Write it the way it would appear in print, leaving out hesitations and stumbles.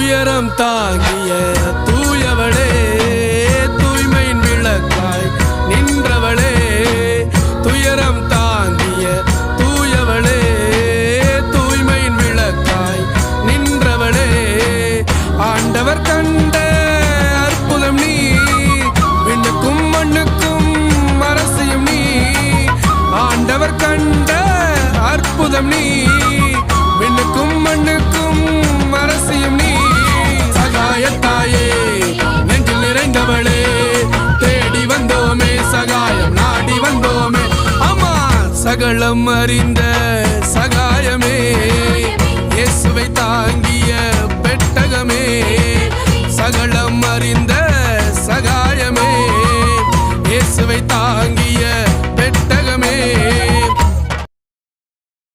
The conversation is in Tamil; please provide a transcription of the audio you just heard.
துயரம் தாங்கிய தூயவளே, தூய்மையின் விளக்காய் நின்றவளே, துயரம் தாங்கிய தூயவளே, தூய்மையின் விளக்காய் நின்றவளே, ஆண்டவர் கண்ட அற்புதம் நீ, விண்ணுக்கும் மண்ணுக்கும் அரசியும் நீ, ஆண்டவர் கண்ட அற்புதம் நீ, விண்ணுக்கும் மண்ணுக்கும் அரசியும் நீ, சகாயத்தாயே நெஞ்சில் நிறைந்தவளே, தேடி வந்தோமே சகாயம் நாடி வந்தோமே, அம்மா சகலம் அறிந்த சகாயமே, இயேசுவை தாங்கிய பெட்டகமே, சகலம் அறிந்த